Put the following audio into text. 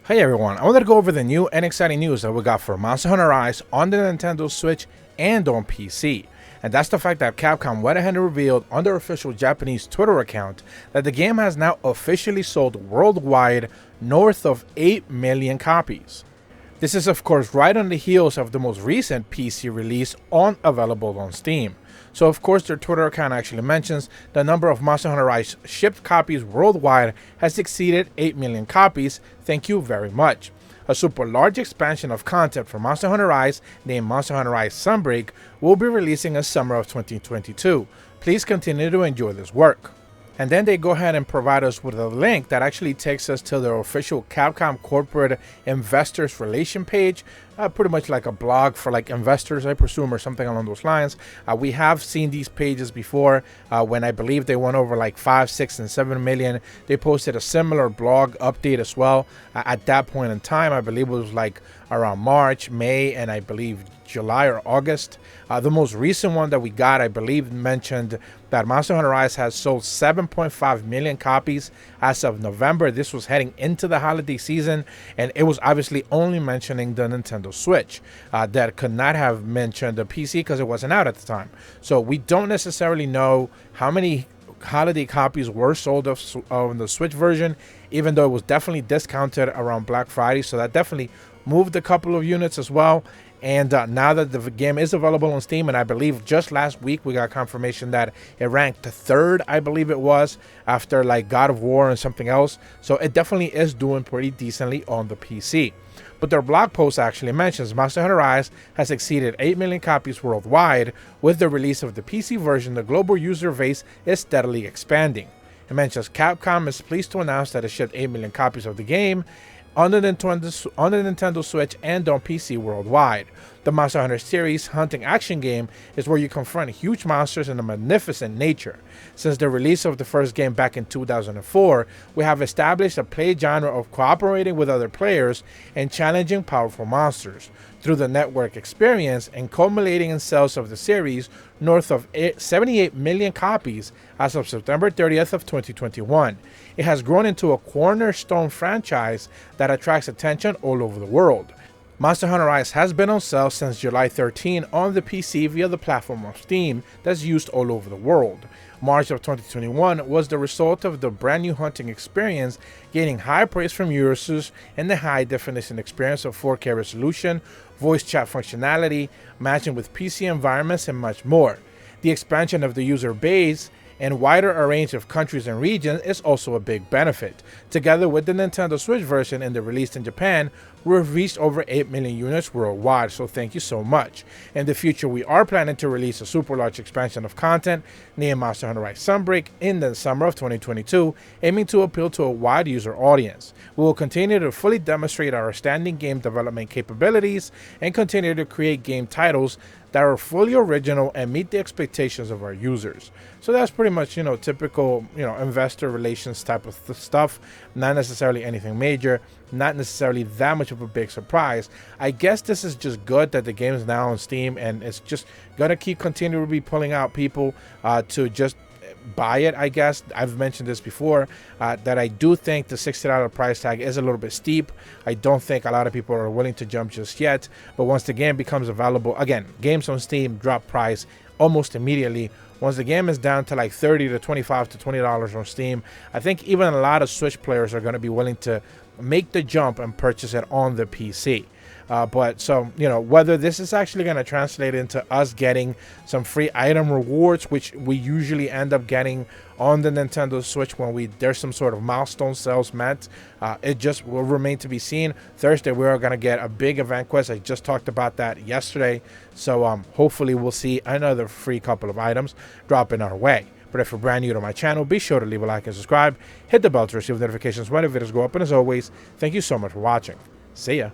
Hey everyone, I wanted to go over the new and exciting news that we got for Monster Hunter Rise on the Nintendo Switch and on PC. And that's the fact that Capcom went ahead and revealed on their official Japanese Twitter account that the game has now officially sold worldwide north of 8 million copies. This is of course right on the heels of the most recent PC release available on Steam. So of course their Twitter account actually mentions the number of Monster Hunter Rise shipped copies worldwide has exceeded 8 million copies. Thank you very much. A super large expansion of content for Monster Hunter Rise named Monster Hunter Rise SUNBREAK will be releasing in summer of 2022. Please continue to enjoy this work. And then they go ahead and provide us with a link that actually takes us to their official Capcom corporate investors relation page, pretty much like a blog for like investors, I presume, or something along those lines. We have seen these pages before when I believe they went over like 5, 6, and 7 million. They posted a similar blog update as well. At that point in time, I believe it was like around March, May, and I believe July or August. The most recent one that we got, I believe, mentioned that Monster Hunter Rise has sold 7.5 million copies as of November. This was heading into the holiday season, and it was obviously only mentioning the Nintendo Switch. That could not have mentioned the PC because it wasn't out at the time. So we don't necessarily know how many holiday copies were sold of the Switch version, even though it was definitely discounted around Black Friday. So that definitely moved a couple of units as well. And now that the game is available on Steam, and I believe just last week we got confirmation that it ranked third, I believe it was, after like God of War and something else. So it definitely is doing pretty decently on the PC. But their blog post actually mentions Monster Hunter Rise has exceeded 8 million copies worldwide. With the release of the PC version, the global user base is steadily expanding. It mentions Capcom is pleased to announce that it shipped 8 million copies of the game on the Nintendo Switch and on PC worldwide. The Monster Hunter series hunting action game is where you confront huge monsters in a magnificent nature. Since the release of the first game back in 2004, we have established a play genre of cooperating with other players and challenging powerful monsters. Through the network experience and culminating in sales of the series north of 78 million copies as of September 30th of 2021. It has grown into a cornerstone franchise that attracts attention all over the world. Monster Hunter Rise has been on sale since July 13 on the PC via the platform of Steam that's used all over the world. March of 2021 was the result of the brand new hunting experience gaining high praise from users and the high definition experience of 4K resolution, voice chat functionality, matching with PC environments, and much more. The expansion of the user base and wider a range of countries and regions is also a big benefit. Together with the Nintendo Switch version and the release in Japan, we've reached over 8 million units worldwide, so thank you so much. In the future, we are planning to release a super large expansion of content named Monster Hunter Rise SUNBREAK in the summer of 2022, aiming to appeal to a wide user audience. We will continue to fully demonstrate our outstanding game development capabilities and continue to create game titles that are fully original and meet the expectations of our users. So that's pretty much, typical, investor relations type of stuff. Not necessarily anything major, not necessarily that much of a big surprise. I guess this is just good that the game is now on Steam, and it's just gonna continue to be pulling out people to just buy it. I guess I've mentioned this before, that I do think the $60 price tag is a little bit steep. I don't think a lot of people are willing to jump just yet, but once the game becomes available, again, games on Steam drop price almost immediately. Once the game is down to like $30 to $25 to $20 on Steam, I think even a lot of Switch players are going to be willing to make the jump and purchase it on the PC. But so, whether this is actually going to translate into us getting some free item rewards, which we usually end up getting on the Nintendo Switch when there's some sort of milestone sales met, it just will remain to be seen. Thursday, we are going to get a big event quest. I just talked about that yesterday. So hopefully we'll see another free couple of items dropping our way. But if you're brand new to my channel, be sure to leave a like and subscribe. Hit the bell to receive notifications when the videos go up. And as always, thank you so much for watching. See ya.